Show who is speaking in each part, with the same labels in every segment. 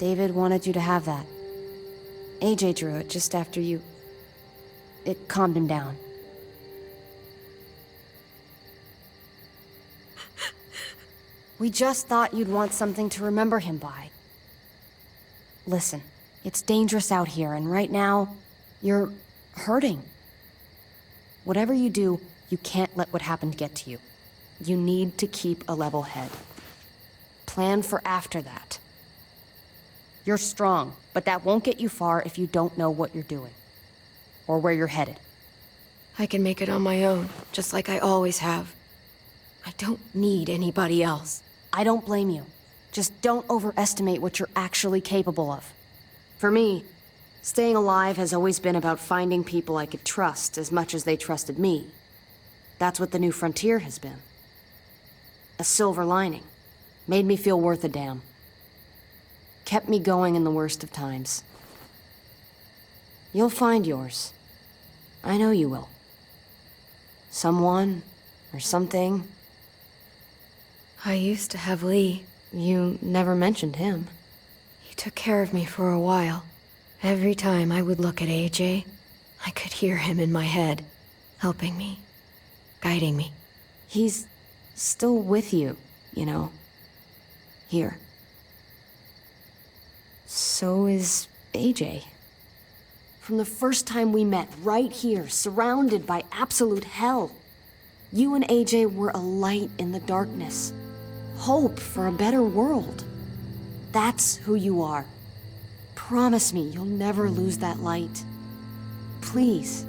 Speaker 1: David wanted you to have that. AJ drew it just after you... It calmed him down. We just thought you'd want something to remember him by. Listen, it's dangerous out here, and right now, you're hurting. Whatever you do, you can't let what happened get to you. You need to keep a level head. Plan for after that. You're strong, but that won't get you far if you don't know what you're doing. Or where you're headed.
Speaker 2: I can make it on my own, just like I always have. I don't need anybody else.
Speaker 1: I don't blame you. Just don't overestimate what you're actually capable of. For me, staying alive has always been about finding people I could trust as much as they trusted me. That's what the New Frontier has been. A silver lining. Made me feel worth a damn. Kept me going in the worst of times. You'll find yours. I know you will. Someone, or something.
Speaker 2: I used to have Lee.
Speaker 1: You never mentioned him.
Speaker 2: He took care of me for a while. Every time I would look at AJ, I could hear him in my head, helping me, guiding me.
Speaker 1: He's still with you, you know. Here. So is AJ. From the first time we met, right here, surrounded by absolute hell. You and AJ were a light in the darkness. Hope for a better world. That's who you are. Promise me you'll never lose that light. Please.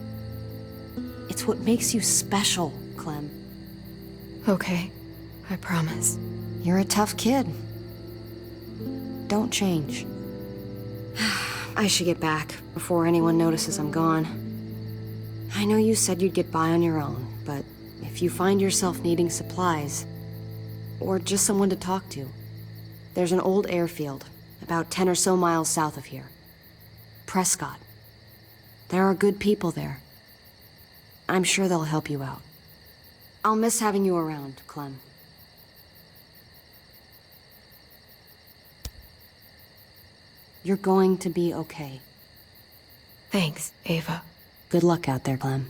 Speaker 1: It's what makes you special, Clem.
Speaker 2: Okay, I promise.
Speaker 1: You're a tough kid. Don't change. I should get back before anyone notices I'm gone. I know you said you'd get by on your own, but if you find yourself needing supplies, or just someone to talk to, there's an old airfield, about 10 or so miles south of here. Prescott. There are good people there. I'm sure they'll help you out. I'll miss having you around, Clem. You're going to be okay.
Speaker 2: Thanks, Ava.
Speaker 1: Good luck out there, Clem.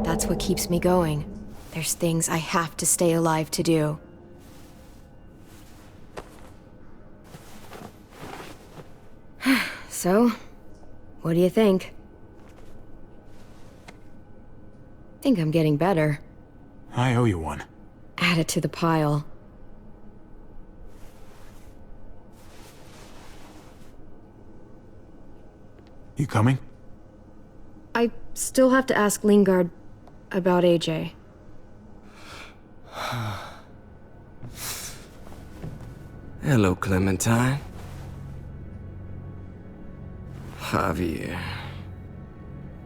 Speaker 2: That's what keeps me going. There's things I have to stay alive to do. So, what do you think? Think I'm getting better.
Speaker 3: I owe you one.
Speaker 2: Add it to the pile.
Speaker 3: You coming?
Speaker 2: I still have to ask Lingard about AJ.
Speaker 4: Hello, Clementine. Javier.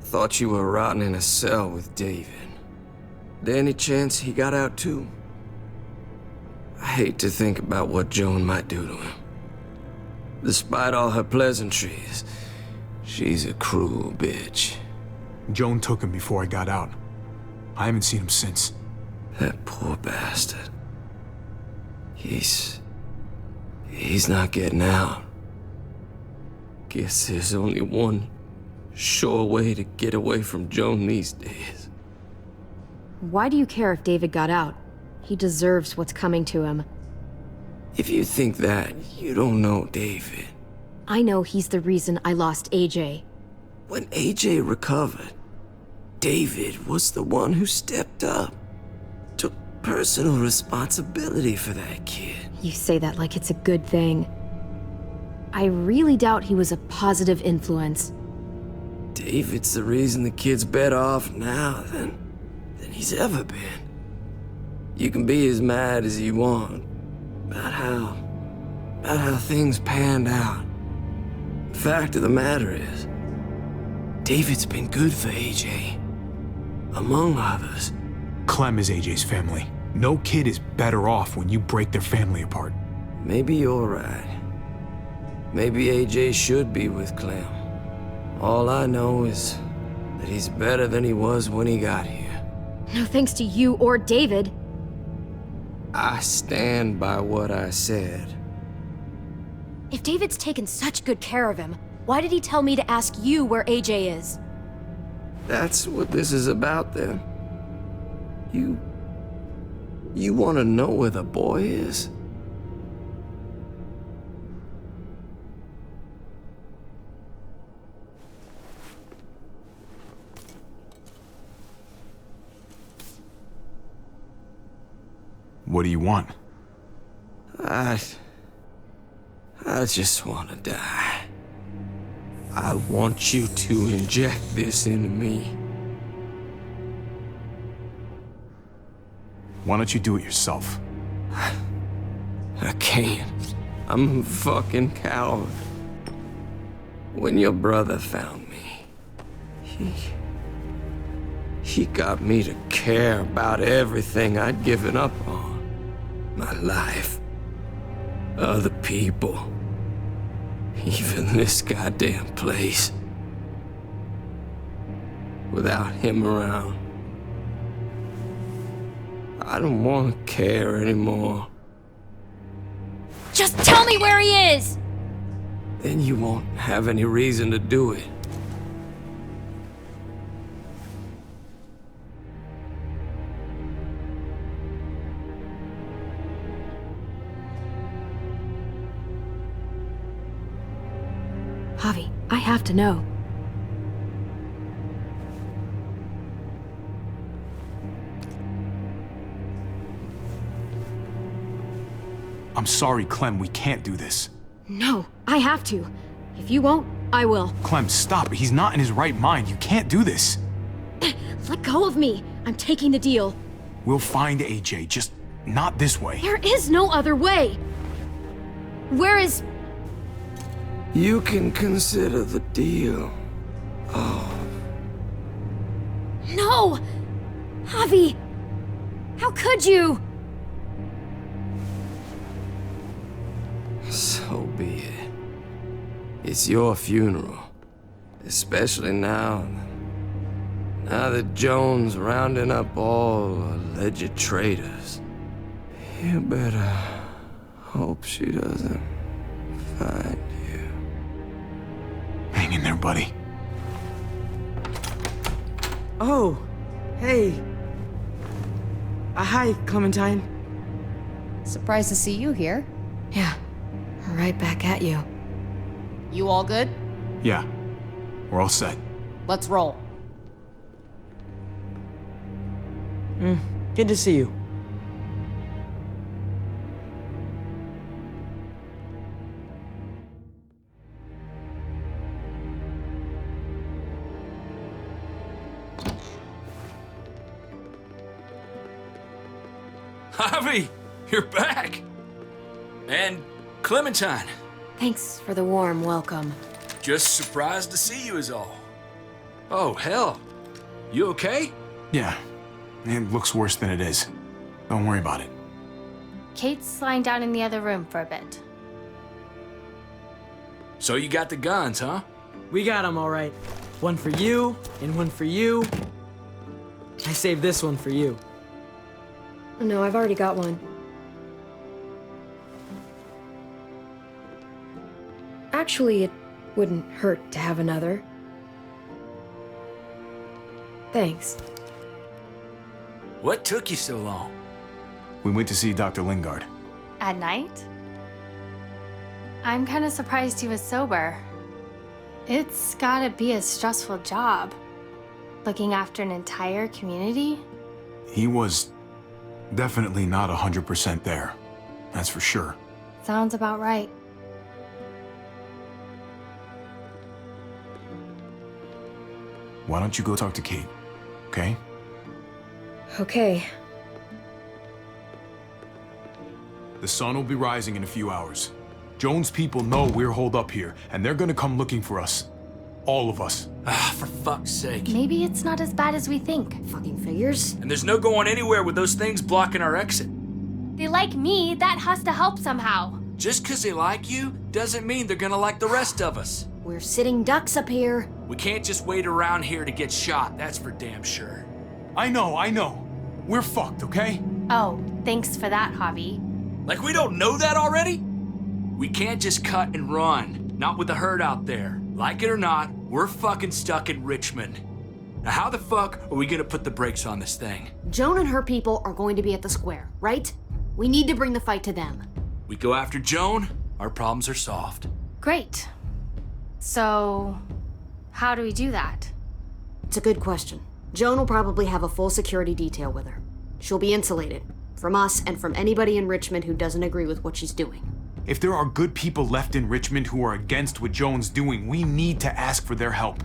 Speaker 4: Thought you were rotting in a cell with David. There any chance he got out too? I hate to think about what Joan might do to him. Despite all her pleasantries, she's a cruel bitch.
Speaker 3: Joan took him before I got out. I haven't seen him since.
Speaker 4: That poor bastard. He's not getting out. Guess there's only one sure way to get away from Joan these days.
Speaker 2: Why do you care if David got out? He deserves what's coming to him.
Speaker 4: If you think that, you don't know David.
Speaker 2: I know he's the reason I lost AJ.
Speaker 4: When AJ recovered, David was the one who stepped up. Took personal responsibility for that kid.
Speaker 2: You say that like it's a good thing. I really doubt he was a positive influence.
Speaker 4: David's the reason the kid's better off now than he's ever been. You can be as mad as you want about how things panned out. The fact of the matter is, David's been good for AJ, among others.
Speaker 3: Clem is AJ's family. No kid is better off when you break their family apart.
Speaker 4: Maybe you're right. Maybe AJ should be with Clem. All I know is that he's better than he was when he got here.
Speaker 2: No thanks to you or David.
Speaker 4: I stand by what I said.
Speaker 2: If David's taken such good care of him, why did he tell me to ask you where AJ is?
Speaker 4: That's what this is about, then. You want to know where the boy is?
Speaker 3: What do you want?
Speaker 4: I just want to die. I want you to inject this into me.
Speaker 3: Why don't you do it yourself?
Speaker 4: I can't. I'm a fucking coward. When your brother found me, he got me to care about everything I'd given up on. My life, other people, even this goddamn place. Without him around, I don't want to care anymore.
Speaker 2: Just tell me where he is!
Speaker 4: Then you won't have any reason to do it.
Speaker 2: Javi, I have to know.
Speaker 3: I'm sorry, Clem, we can't do this.
Speaker 2: No, I have to. If you won't, I will.
Speaker 3: Clem, stop. He's not in his right mind. You can't do this.
Speaker 2: Let go of me. I'm taking the deal.
Speaker 3: We'll find AJ, just not this way.
Speaker 2: There is no other way. Where is...
Speaker 4: You can consider the deal.
Speaker 2: No! Javi! How could you?
Speaker 4: So be it. It's your funeral. Especially now. Now that Joan's rounding up all alleged traitors. You better hope she doesn't find you.
Speaker 3: Hang in there, buddy.
Speaker 5: Oh, hey. Hi, Clementine.
Speaker 1: Surprised to see you here.
Speaker 2: Yeah, right back at you.
Speaker 1: You all good?
Speaker 3: Yeah, we're all set.
Speaker 1: Let's roll.
Speaker 5: Good to see you.
Speaker 6: Javi, you're back. And Clementine.
Speaker 2: Thanks for the warm welcome.
Speaker 6: Just surprised to see you is all. Oh, hell. You okay?
Speaker 3: Yeah, it looks worse than it is. Don't worry about it.
Speaker 7: Kate's lying down in the other room for a bit.
Speaker 6: So you got the guns, huh?
Speaker 5: We got them all right. One for you, and one for you. I saved this one for you.
Speaker 2: No, I've already got one. Actually, it wouldn't hurt to have another. Thanks.
Speaker 6: What took you so long?
Speaker 3: We went to see Dr. Lingard.
Speaker 7: At night? I'm kind of surprised he was sober. It's gotta be a stressful job. Looking after an entire community?
Speaker 3: He was definitely not 100% there. That's for sure.
Speaker 7: Sounds about right.
Speaker 3: Why don't you go talk to Kate, okay?
Speaker 2: Okay.
Speaker 3: The sun will be rising in a few hours. Joan's people know we're holed up here, and they're gonna come looking for us. All of us.
Speaker 6: Ah, for fuck's sake.
Speaker 7: Maybe it's not as bad as we think.
Speaker 1: Fucking figures.
Speaker 6: And there's no going anywhere with those things blocking our exit.
Speaker 7: They like me, that has to help somehow.
Speaker 6: Just 'cause they like you doesn't mean they're gonna like the rest of us.
Speaker 1: We're sitting ducks up here.
Speaker 6: We can't just wait around here to get shot, that's for damn sure.
Speaker 3: I know. We're fucked, okay?
Speaker 7: Oh, thanks for that, Javi.
Speaker 6: Like we don't know that already? We can't just cut and run, not with the herd out there. Like it or not, we're fucking stuck in Richmond. Now how the fuck are we gonna put the brakes on this thing?
Speaker 1: Joan and her people are going to be at the square, right? We need to bring the fight to them.
Speaker 6: We go after Joan, our problems are solved.
Speaker 7: Great. So, how do we do that?
Speaker 1: It's a good question. Joan will probably have a full security detail with her. She'll be insulated. From us and from anybody in Richmond who doesn't agree with what she's doing.
Speaker 3: If there are good people left in Richmond who are against what Joan's doing, we need to ask for their help.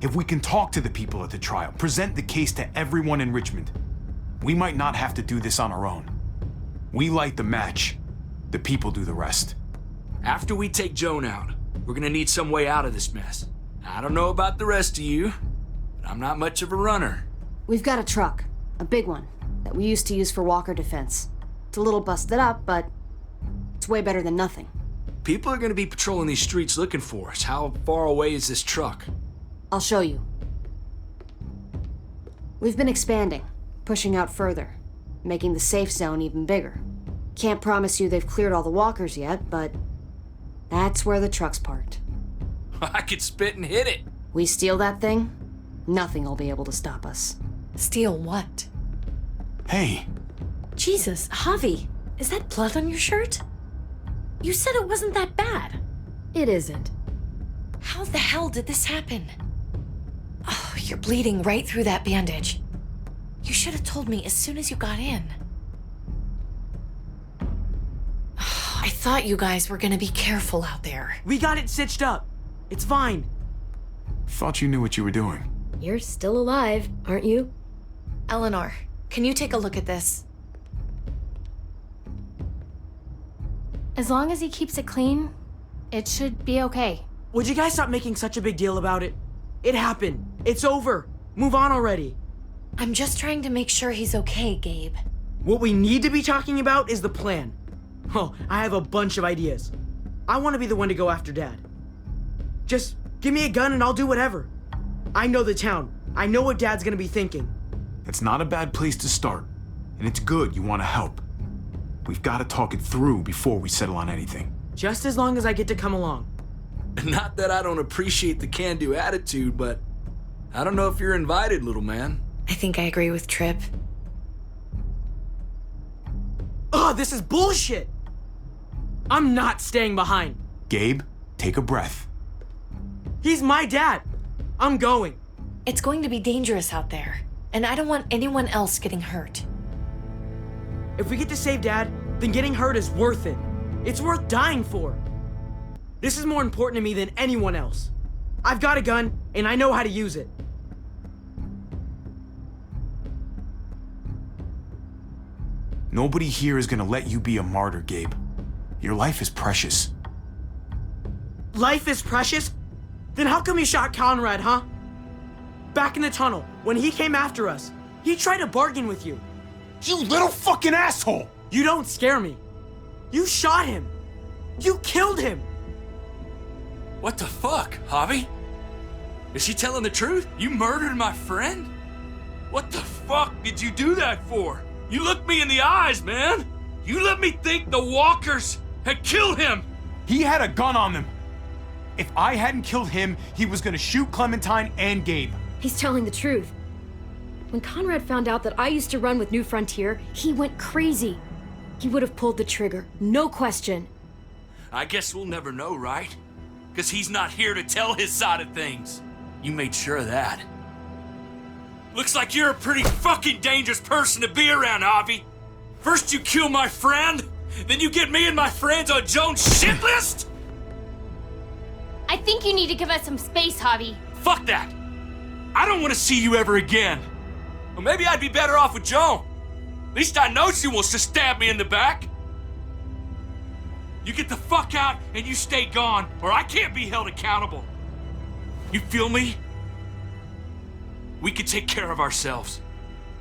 Speaker 3: If we can talk to the people at the trial, present the case to everyone in Richmond, we might not have to do this on our own. We light the match. The people do the rest.
Speaker 6: After we take Joan out, we're gonna need some way out of this mess. I don't know about the rest of you, but I'm not much of a runner.
Speaker 1: We've got a truck, a big one, that we used to use for walker defense. It's a little busted up, but it's way better than nothing.
Speaker 6: People are gonna be patrolling these streets looking for us. How far away is this truck?
Speaker 1: I'll show you. We've been expanding, pushing out further, making the safe zone even bigger. Can't promise you they've cleared all the walkers yet, but that's where the truck's parked.
Speaker 6: I could spit and hit it.
Speaker 1: We steal that thing, nothing will be able to stop us.
Speaker 2: Steal what?
Speaker 3: Hey,
Speaker 2: Jesus, Javi, is that blood on your shirt? You said it wasn't that bad. It isn't. How the hell did this happen? Oh, you're bleeding right through that bandage. You should have told me as soon as you got in. I thought you guys were gonna be careful out there.
Speaker 5: We got it stitched up. It's fine.
Speaker 3: thought you knew what you were doing.
Speaker 2: You're still alive, aren't you? Eleanor, can you take a look at this?
Speaker 7: As long as he keeps it clean, it should be okay.
Speaker 5: Would you guys stop making such a big deal about it? It happened. It's over. Move on already.
Speaker 2: I'm just trying to make sure he's okay, Gabe.
Speaker 5: What we need to be talking about is the plan. Oh, I have a bunch of ideas. I want to be the one to go after Dad. Just give me a gun and I'll do whatever. I know the town. I know what Dad's gonna be thinking.
Speaker 3: It's not a bad place to start, and it's good you want to help. We've got to talk it through before we settle on anything.
Speaker 5: Just as long as I get to come along.
Speaker 6: Not that I don't appreciate the can-do attitude, but I don't know if you're invited, little man.
Speaker 2: I think I agree with Tripp.
Speaker 5: Ugh, this is bullshit! I'm not staying behind.
Speaker 3: Gabe, take a breath.
Speaker 5: He's my dad. I'm going.
Speaker 2: It's going to be dangerous out there, and I don't want anyone else getting hurt.
Speaker 5: If we get to save Dad, then getting hurt is worth it. It's worth dying for. This is more important to me than anyone else. I've got a gun, and I know how to use it.
Speaker 3: Nobody here is gonna let you be a martyr, Gabe. Your life is precious.
Speaker 5: Life is precious? Then how come you shot Conrad, huh? Back in the tunnel, when he came after us, he tried to bargain with you.
Speaker 3: You little fucking asshole!
Speaker 5: You don't scare me. You shot him. You killed him.
Speaker 6: What the fuck, Javi? Is she telling the truth? You murdered my friend? What the fuck did you do that for? You looked me in the eyes, man! You let me think the walkers had killed him!
Speaker 3: He had a gun on them. If I hadn't killed him, he was gonna shoot Clementine and Gabe.
Speaker 8: He's telling the truth. When Conrad found out that I used to run with New Frontier, he went crazy. He would have pulled the trigger, no question.
Speaker 6: I guess we'll never know, right? Because he's not here to tell his side of things. You made sure of that. Looks like you're a pretty fucking dangerous person to be around, Javi. First you kill my friend, then you get me and my friends on Joan's shit list?
Speaker 7: I think you need to give us some space, Javi.
Speaker 6: Fuck that! I don't want to see you ever again. Or maybe I'd be better off with Joan. At least I know she wants to stab me in the back. You get the fuck out and you stay gone, or I can't be held accountable. You feel me? We can take care of ourselves.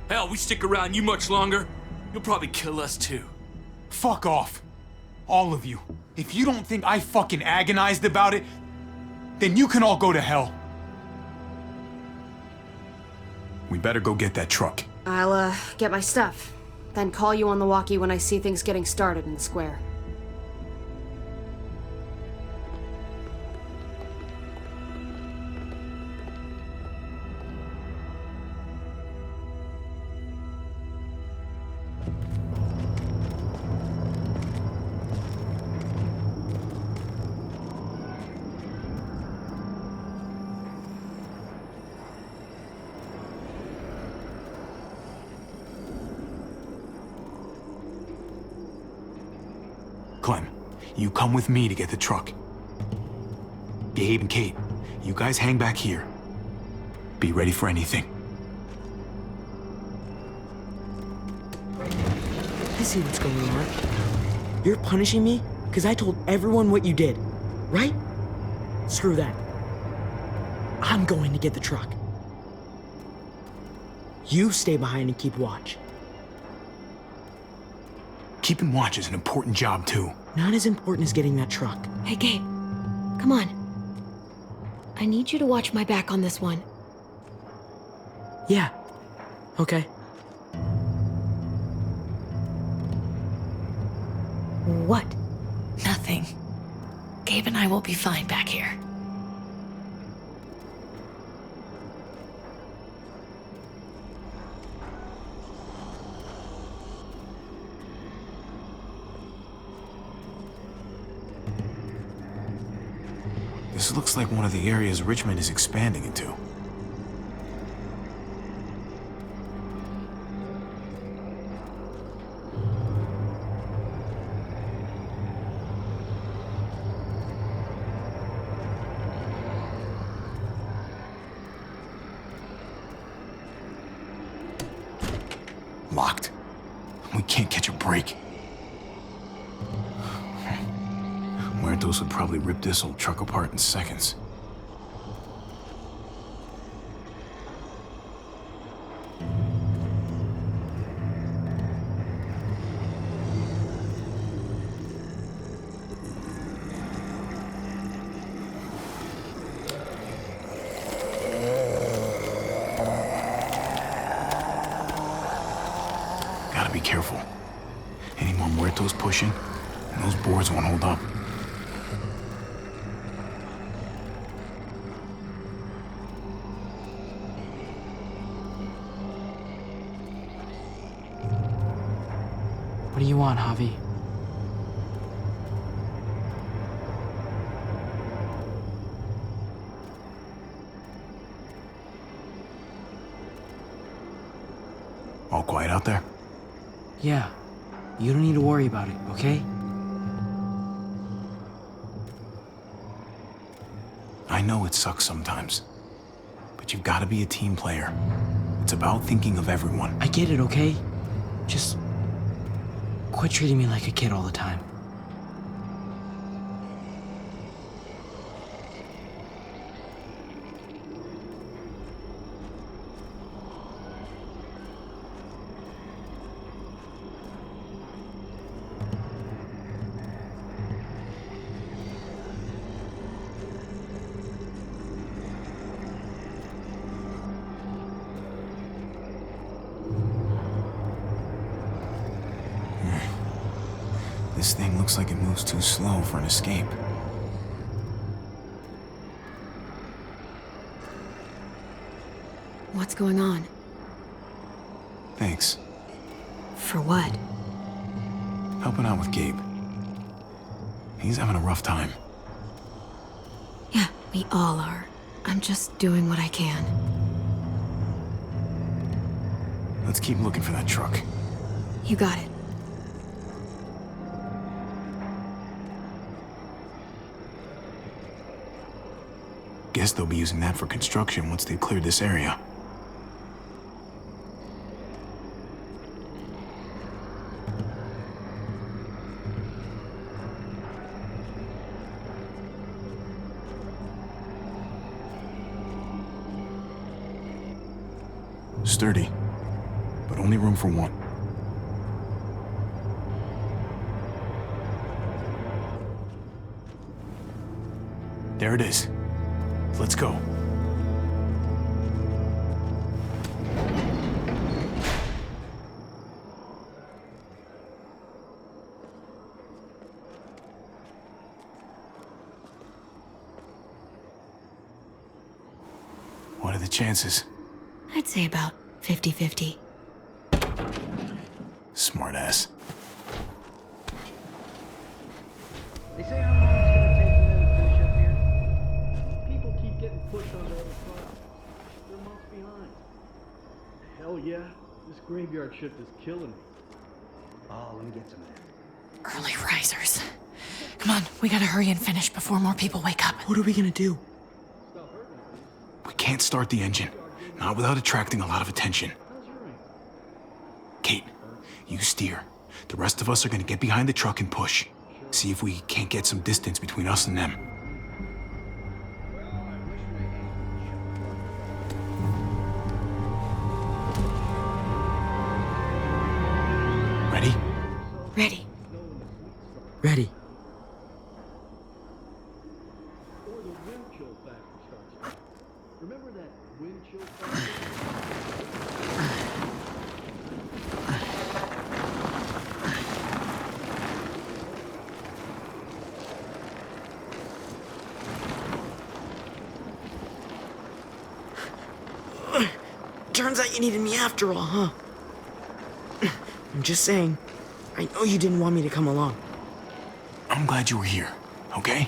Speaker 6: Hell, we stick around you much longer, you'll probably kill us too.
Speaker 3: Fuck off. All of you. If you don't think I fucking agonized about it, then you can all go to hell. We better go get that truck.
Speaker 1: I'll, get my stuff. Then call you on the walkie when I see things getting started in the square.
Speaker 3: Clem, you come with me to get the truck. Gabe and Kate, you guys hang back here. Be ready for anything.
Speaker 5: I see what's going on. You're punishing me because I told everyone what you did, right? Screw that. I'm going to get the truck. You stay behind and keep watch.
Speaker 3: Keeping watch is an important job, too.
Speaker 5: Not as important as getting that truck.
Speaker 8: Hey, Gabe. Come on. I need you to watch my back on this one.
Speaker 5: Yeah. Okay.
Speaker 8: What?
Speaker 2: Nothing. Gabe and I will be fine back here.
Speaker 3: This looks like one of the areas Richmond is expanding into. Locked. We can't catch a break. Muertos would probably rip this old truck apart in seconds. Gotta be careful. Any more Muertos pushing, and those boards won't hold up.
Speaker 5: What do you want, Javi?
Speaker 3: All quiet out there?
Speaker 5: Yeah. You don't need to worry about it, okay?
Speaker 3: I know it sucks sometimes, but you've got to be a team player. It's about thinking of everyone.
Speaker 5: I get it, okay? Just quit treating me like a kid all the time.
Speaker 3: This thing looks like it moves too slow for an escape.
Speaker 8: What's going on?
Speaker 3: Thanks.
Speaker 8: For what?
Speaker 3: Helping out with Gabe. He's having a rough time.
Speaker 8: Yeah, we all are. I'm just doing what I can.
Speaker 3: Let's keep looking for that truck.
Speaker 8: You got it.
Speaker 3: Guess they'll be using that for construction once they've cleared this area. Sturdy, but only room for one. There it is. Let's go. What are the chances?
Speaker 8: I'd say about 50-50.
Speaker 3: Smartass.
Speaker 9: They say how long it's gonna take for them to finish up here? People keep getting pushed onto other files. They're months behind. Hell yeah, this graveyard shift is killing me. Oh, let me get some of that.
Speaker 2: Early risers. Come on, we gotta hurry and finish before more people wake up.
Speaker 5: What are we gonna do?
Speaker 3: We can't start the engine. Not without attracting a lot of attention. Kate, you steer. The rest of us are gonna get behind the truck and push. See if we can't get some distance between us and them. Ready?
Speaker 8: Ready.
Speaker 5: Ready.
Speaker 9: Or the wind chill factor starts. Remember that wind chill factor?
Speaker 5: Turns out you needed me after all, huh? I'm just saying. I know you didn't want me to come along.
Speaker 3: I'm glad you were here, okay?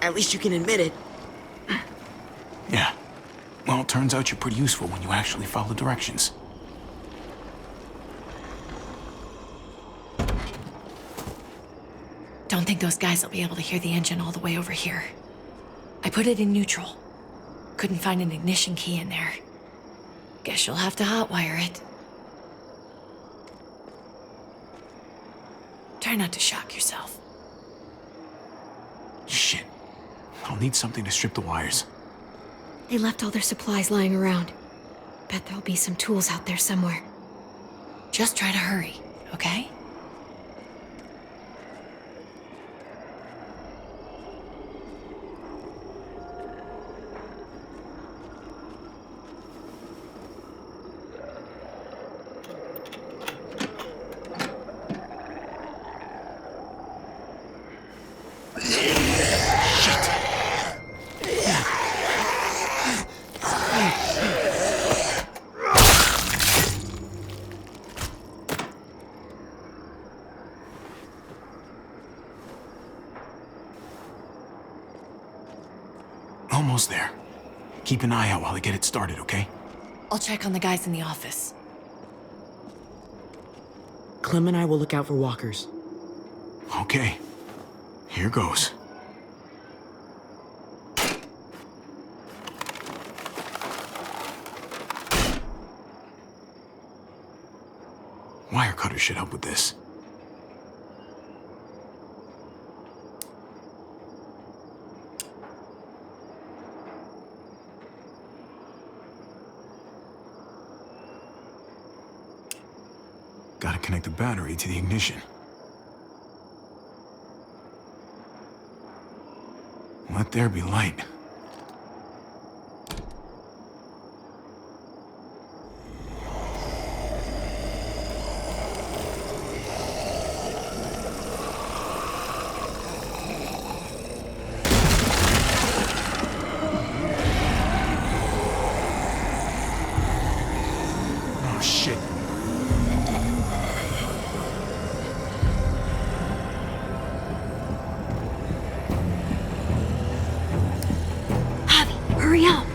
Speaker 5: At least you can admit it.
Speaker 3: Yeah. Well, it turns out you're pretty useful when you actually follow directions.
Speaker 2: Don't think those guys will be able to hear the engine all the way over here. I put it in neutral. Couldn't find an ignition key in there. Guess you'll have to hotwire it. Try not to shock yourself.
Speaker 3: Shit. I'll need something to strip the wires.
Speaker 8: They left all their supplies lying around. Bet there'll be some tools out there somewhere.
Speaker 2: Just try to hurry, okay?
Speaker 3: Almost there. Keep an eye out while I get it started, okay?
Speaker 2: I'll check on the guys in the office.
Speaker 5: Clem and I will look out for walkers.
Speaker 3: Okay. Here goes. Wire cutter should help with this. Gotta connect the battery to the ignition. Let there be light. Oh, shit.
Speaker 8: Hurry up!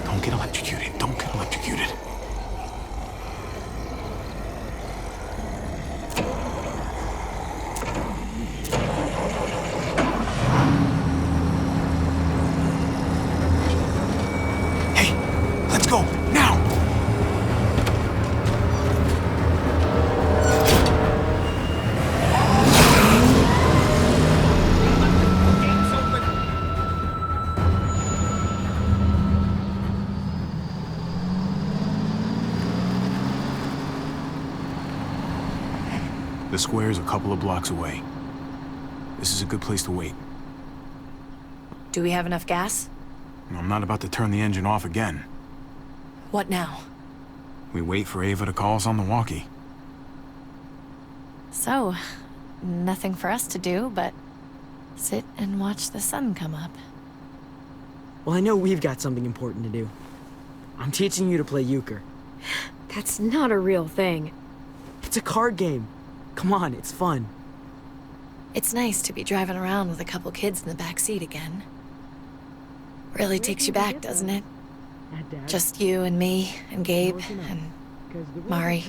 Speaker 3: Don't get electrocuted. Don't get electrocuted. Hey, let's go, now! The square's a couple of blocks away. This is a good place to wait.
Speaker 2: Do we have enough gas?
Speaker 3: I'm not about to turn the engine off again.
Speaker 2: What now?
Speaker 3: We wait for Ava to call us on the walkie.
Speaker 7: So, nothing for us to do, but
Speaker 2: sit and watch the sun come up.
Speaker 5: Well, I know we've got something important to do. I'm teaching you to play euchre.
Speaker 8: That's not a real thing.
Speaker 5: It's a card game. Come on, it's fun.
Speaker 2: It's nice to be driving around with a couple kids in the back seat again. Really takes you back, doesn't it? Just you and me and Gabe and Mari.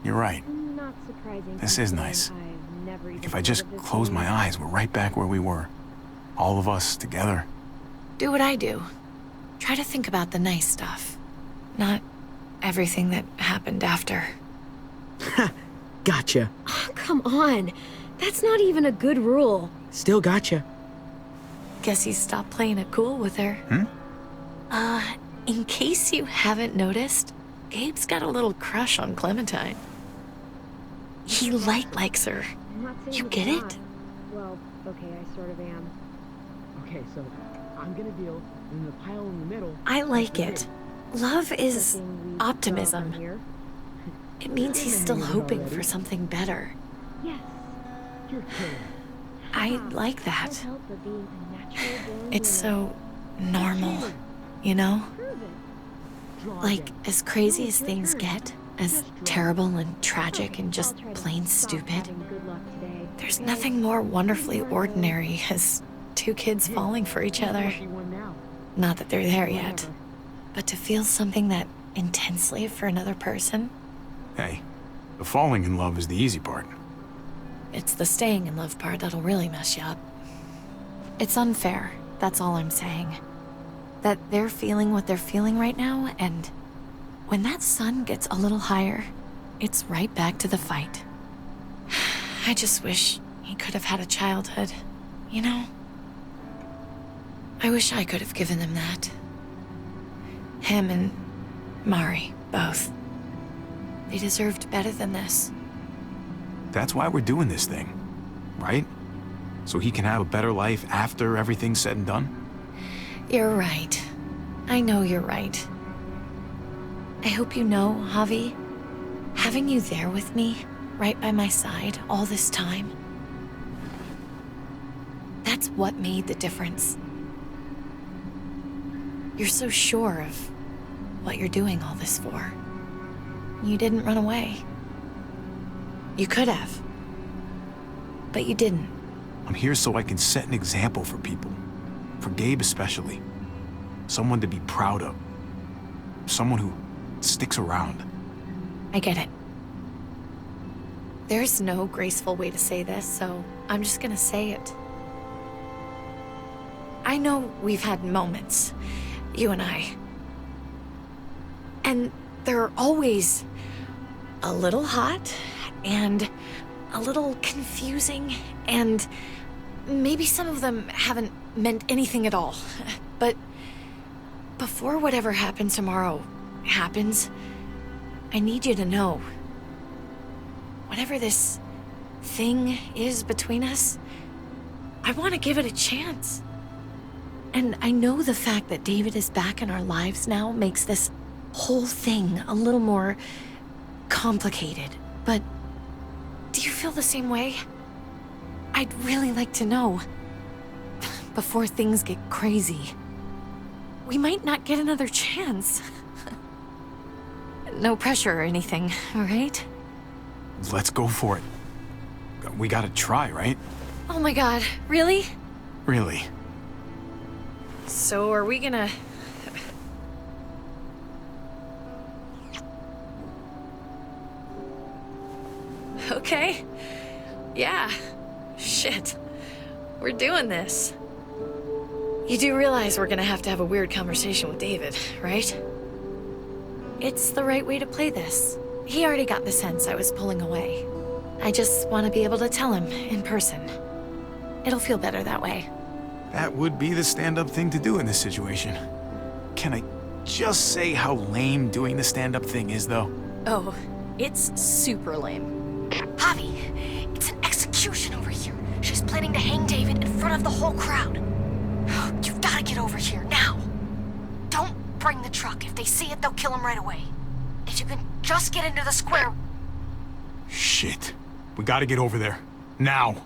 Speaker 3: You're right.
Speaker 8: Not surprising.
Speaker 3: This is nice.
Speaker 8: I've never even
Speaker 3: If I just
Speaker 8: heard of this
Speaker 3: close my
Speaker 8: movie.
Speaker 3: eyes, we're right back where we were. All of us together.
Speaker 2: Do what I do. Try to think about the nice stuff. Not everything that happened after.
Speaker 5: Gotcha.
Speaker 8: Oh, come on. That's not even a good rule.
Speaker 5: Still gotcha.
Speaker 2: Guess he stopped playing it cool with her. In case you haven't noticed, Gabe's got a little crush on Clementine. He likes her.
Speaker 8: I'm not saying
Speaker 2: You
Speaker 8: it's
Speaker 2: get
Speaker 8: not.
Speaker 2: it?
Speaker 8: Well, okay, I sort of am.
Speaker 5: Okay, so I'm gonna deal in the pile in the middle.
Speaker 2: I like it. Love is
Speaker 8: Something we
Speaker 2: optimism.
Speaker 8: saw from here.
Speaker 2: It means he's still hoping for something better.
Speaker 8: Yes.
Speaker 5: You're kidding.
Speaker 2: I like that.
Speaker 8: Can't help but being a natural-born
Speaker 2: It's
Speaker 8: winner.
Speaker 2: so normal, you know?
Speaker 8: Prove it.
Speaker 5: Draw
Speaker 2: Like,
Speaker 5: again.
Speaker 2: as crazy as things get, as terrible and tragic and just
Speaker 8: I'll try to
Speaker 2: plain
Speaker 8: stop
Speaker 2: stupid,
Speaker 8: having good luck today.
Speaker 2: there's nothing more wonderfully ordinary as two kids falling for each other.
Speaker 5: Lucky one now.
Speaker 2: Not that they're there yet,
Speaker 8: Whatever.
Speaker 2: but to feel something that intensely for another person,
Speaker 3: Hey, the falling in love is the easy part.
Speaker 2: it's the staying in love part that'll really mess you up. It's unfair, that's all I'm saying. That they're feeling what they're feeling right now, and when that sun gets a little higher, it's right back to the fight. I just wish he could have had a childhood, you know? I wish I could have given them that. Him and Mari, both. They deserved better than this.
Speaker 3: That's why we're doing this thing, right? So he can have a better life after everything's said and done?
Speaker 2: You're right. I know you're right. I hope you know, Javi, having you there with me, right by my side, all this time, that's what made the difference. You're so sure of what you're doing all this for. You didn't run away. You could have. But you didn't.
Speaker 3: I'm here so I can set an example for people. For Gabe especially. Someone to be proud of. Someone who sticks around.
Speaker 2: I get it. There's no graceful way to say this, so I'm just gonna say it. I know we've had moments, you and I. And they're always a little hot and a little confusing, and maybe some of them haven't meant anything at all. But before whatever happens tomorrow happens, I need you to know. Whatever this thing is between us, I want to give it a chance. And I know the fact that David is back in our lives now makes this whole thing a little more complicated. But do you feel the same way? I'd really like to know. Before things get crazy. We might not get another chance. No pressure or anything, all right?
Speaker 3: Let's go for it. We gotta try, right?
Speaker 2: Oh my god, really?
Speaker 3: Really.
Speaker 2: So are we gonna... Okay. Yeah. Shit. We're doing this. You do realize we're gonna have to have a weird conversation with David, right? It's the right way to play this. He already got the sense I was pulling away. I just want to be able to tell him in person. It'll feel better that way.
Speaker 3: That would be the stand-up thing to do in this situation. Can I just say how lame doing the stand-up thing is, though?
Speaker 2: Oh, it's super lame.
Speaker 1: Javi, it's an execution over here. She's planning to hang David in front of the whole crowd. You've got to get over here now. Don't bring the truck. If they see it, they'll kill him right away. If you can just get into the square.
Speaker 3: Shit. We gotta get over there. Now.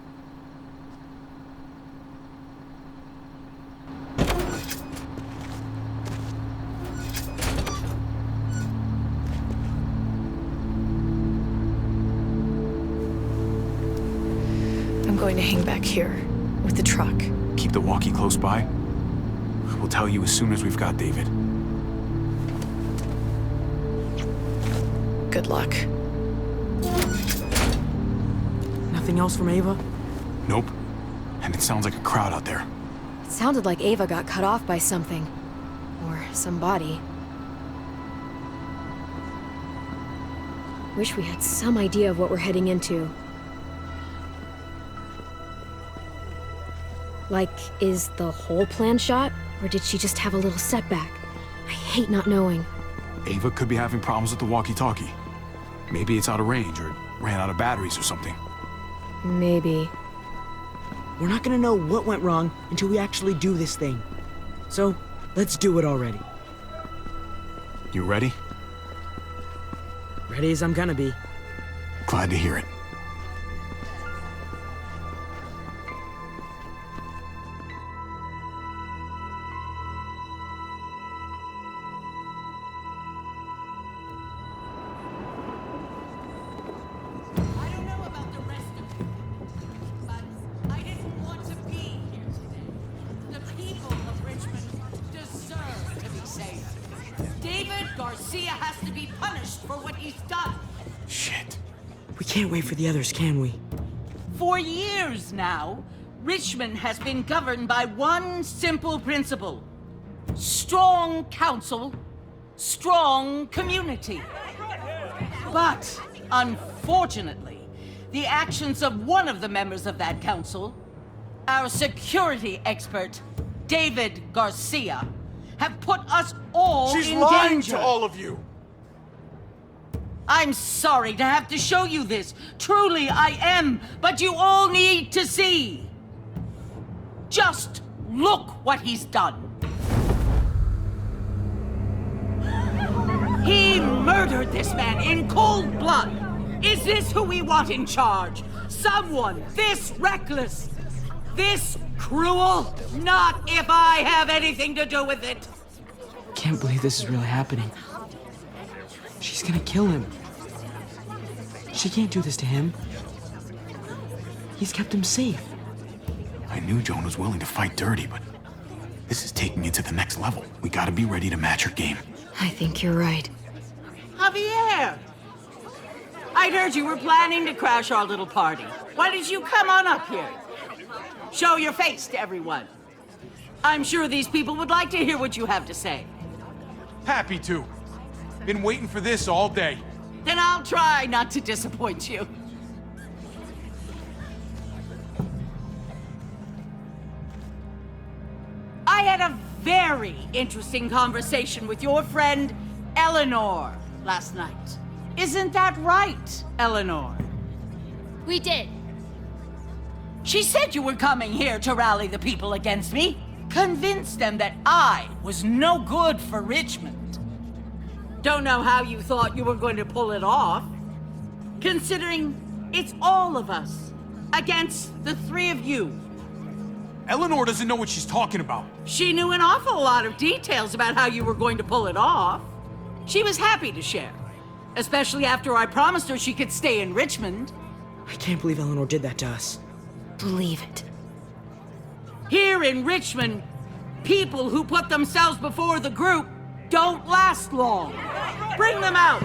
Speaker 2: going to hang back here with the truck.
Speaker 3: Keep the walkie close by. We'll tell you as soon as we've got David.
Speaker 2: Good luck.
Speaker 5: Nothing else from Ava?
Speaker 3: Nope. And it sounds like a crowd out there.
Speaker 8: It sounded like Ava got cut off by something. Or somebody. Wish we had some idea of what we're heading into. Like, is the whole plan shot? Or did she just have a little setback? I hate not knowing.
Speaker 3: Ava could be having problems with the walkie-talkie. Maybe it's out of range or ran out of batteries or something.
Speaker 8: Maybe.
Speaker 5: We're not gonna know what went wrong until we actually do this thing. So, let's do it already.
Speaker 3: You ready?
Speaker 5: Ready as I'm gonna be.
Speaker 3: Glad to hear it.
Speaker 10: I don't know about the rest of you, but I didn't want to be here today. The people of Richmond deserve to be safe. David Garcia has to be punished for what he's done.
Speaker 3: Shit.
Speaker 5: We can't wait for the others, can we?
Speaker 10: For years now, Richmond has been governed by one simple principle. Strong council, strong community. But, unfortunately, the actions of one of the members of that council, our security expert, David Garcia, have put us all
Speaker 11: She's
Speaker 10: in
Speaker 11: lying
Speaker 10: danger.
Speaker 11: to all of you.
Speaker 10: I'm sorry to have to show you this. Truly, I am. But you all need to see. Just look what he's done. He murdered this man in cold blood. Is this who we want in charge? Someone this reckless, this cruel? Not if I have anything to do with it.
Speaker 5: Can't believe this is really happening. She's gonna kill him. She can't do this to him. He's kept him safe.
Speaker 3: I knew Joan was willing to fight dirty, but this is taking it to the next level. We gotta be ready to match her game.
Speaker 8: I think you're right.
Speaker 10: Javier! I'd heard you were planning to crash our little party. Why did you come on up here? Show your face to everyone. I'm sure these people would like to hear what you have to say.
Speaker 3: Happy to. Been waiting for this all day.
Speaker 10: Then I'll try not to disappoint you. I had a very interesting conversation with your friend, Eleanor, last night. Isn't that right, Eleanor?
Speaker 7: We did.
Speaker 10: She said you were coming here to rally the people against me, convince them that I was no good for Richmond. Don't know how you thought you were going to pull it off, considering it's all of us against the three of you.
Speaker 3: Eleanor doesn't know what she's talking about.
Speaker 10: She knew an awful lot of details about how you were going to pull it off. She was happy to share, especially after I promised her she could stay in Richmond.
Speaker 5: I can't believe Eleanor did that to us.
Speaker 8: Believe it.
Speaker 10: Here in Richmond, people who put themselves before the group don't last long. Bring them out.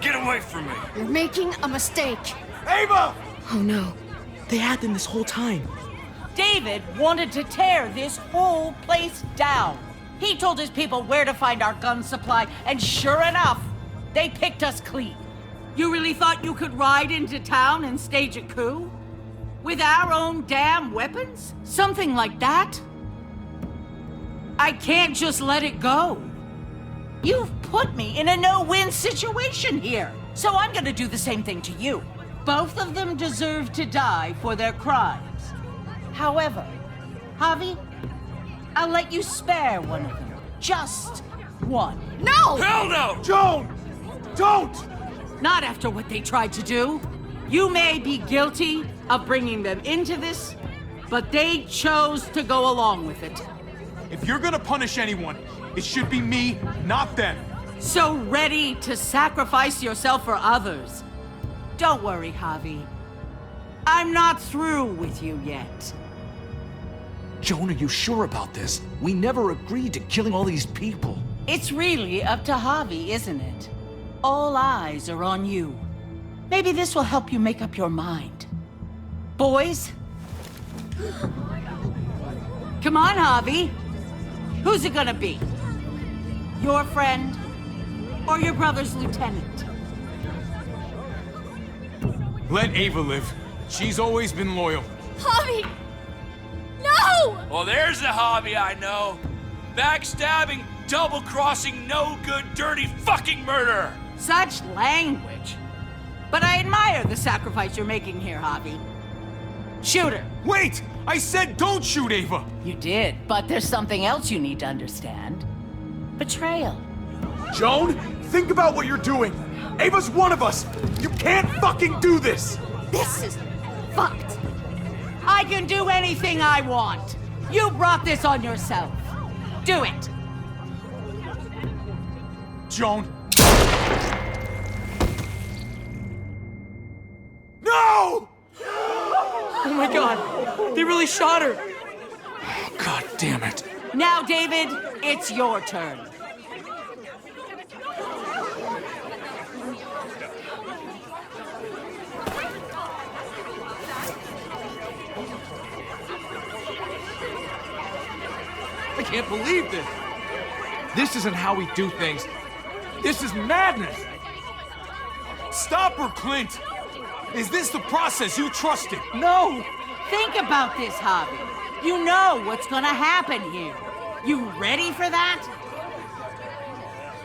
Speaker 6: Get away from me.
Speaker 7: You're making a mistake.
Speaker 11: Ava!
Speaker 8: Oh no.
Speaker 5: They had them this whole time.
Speaker 10: David wanted to tear this whole place down. He told his people where to find our gun supply, and sure enough, they picked us clean. You really thought you could ride into town and stage a coup? With our own damn weapons? Something like that? I can't just let it go. You've put me in a no-win situation here, so I'm gonna do the same thing to you. Both of them deserve to die for their crimes. However, Javi, I'll let you spare one of them. Just one.
Speaker 7: No!
Speaker 6: Hell no!
Speaker 11: Joan! Don't!
Speaker 10: Not after what they tried to do. You may be guilty of bringing them into this, but they chose to go along with it.
Speaker 3: If you're gonna punish anyone, it should be me, not them.
Speaker 10: So ready to sacrifice yourself for others. Don't worry, Javi. I'm not through with you yet.
Speaker 12: Joan, are you sure about this? We never agreed to killing all these people.
Speaker 10: It's really up to Javi, isn't it? All eyes are on you. Maybe this will help you make up your mind. Boys? Come on, Javi. Who's it gonna be? Your friend or your brother's lieutenant?
Speaker 3: Let Ava live. She's always been loyal.
Speaker 7: Javi! No!
Speaker 6: Well, there's the hobby I know. Backstabbing, double-crossing, no-good, dirty fucking murderer.
Speaker 10: Such language. But I admire the sacrifice you're making here, Javi. Shoot her.
Speaker 3: Wait! I said don't shoot Ava!
Speaker 10: You did, but there's something else you need to understand. Betrayal.
Speaker 11: Joan, think about what you're doing. Ava's one of us. You can't fucking do this.
Speaker 10: This is fucked. I can do anything I want. You brought this on yourself. Do it.
Speaker 3: Joan.
Speaker 11: No!
Speaker 5: Oh my god, they really shot her.
Speaker 12: God damn it.
Speaker 10: Now, David, it's your turn.
Speaker 11: I can't believe this. This isn't how we do things. This is madness.
Speaker 3: Stop her, Clint! Is this the process you trusted?
Speaker 10: No! Think about this, Javi. You know what's gonna happen here. You ready for that?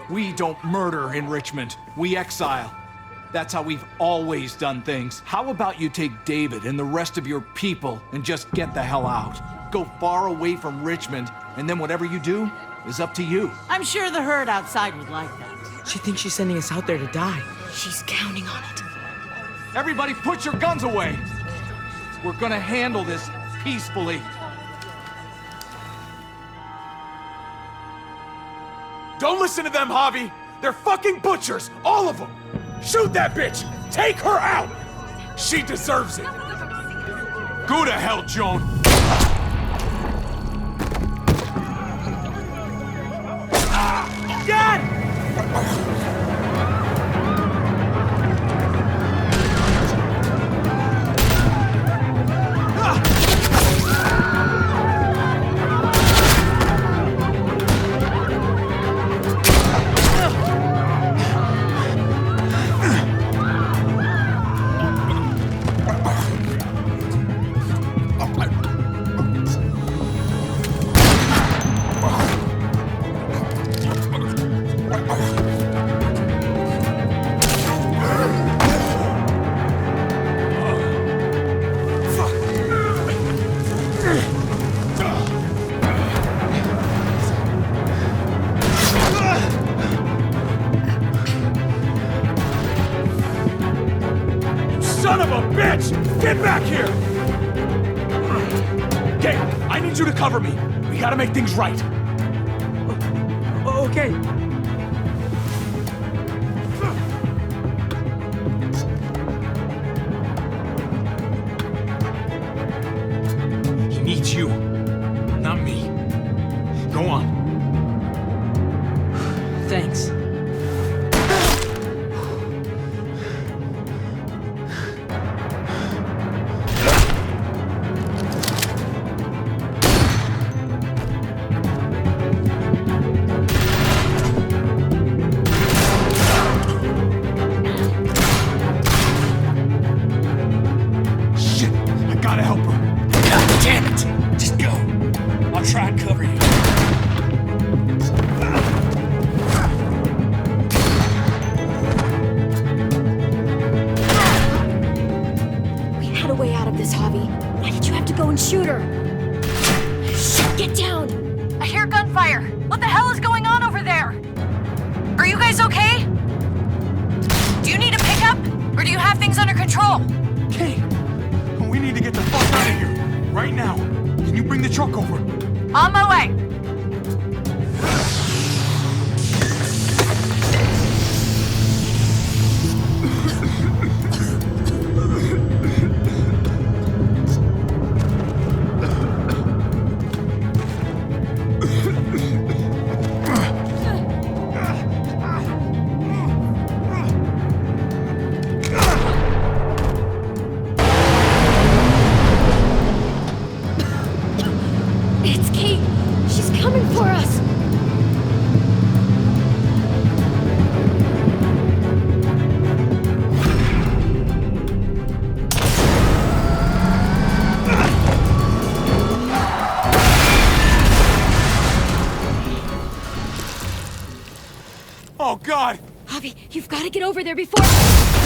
Speaker 12: We don't murder in Richmond. We exile. That's how we've always done things. How about you take David and the rest of your people and just get the hell out? Go far away from Richmond, and then whatever you do is up to you.
Speaker 10: I'm sure the herd outside would like that.
Speaker 5: She thinks she's sending us out there to die.
Speaker 1: She's counting on it.
Speaker 12: Everybody put your guns away! We're gonna handle this peacefully.
Speaker 11: Don't listen to them, Javi. They're fucking butchers, all of them. Shoot that bitch. Take her out. She deserves it.
Speaker 3: Go to hell, Joan!
Speaker 5: Dad!
Speaker 11: Son of a bitch! Get back here! Okay, I need you to cover me. We gotta make things right.
Speaker 5: Okay.
Speaker 3: He needs you, not me. Go on.
Speaker 5: Thanks.
Speaker 3: Shit, I gotta help her.
Speaker 6: God damn it! Just go. I'll try and cover you.
Speaker 8: We had a way out of this, Javi. Why did you have to go and shoot her? Shit, get down!
Speaker 2: I hear gunfire. What the hell is going on over there? Are you guys okay? Do you need a pickup? Or do you have things under control?
Speaker 3: Okay, we need to get the fuck out of here. Right now. Can you bring the truck over?
Speaker 2: On my way.
Speaker 8: Javi, you've got to get over there before...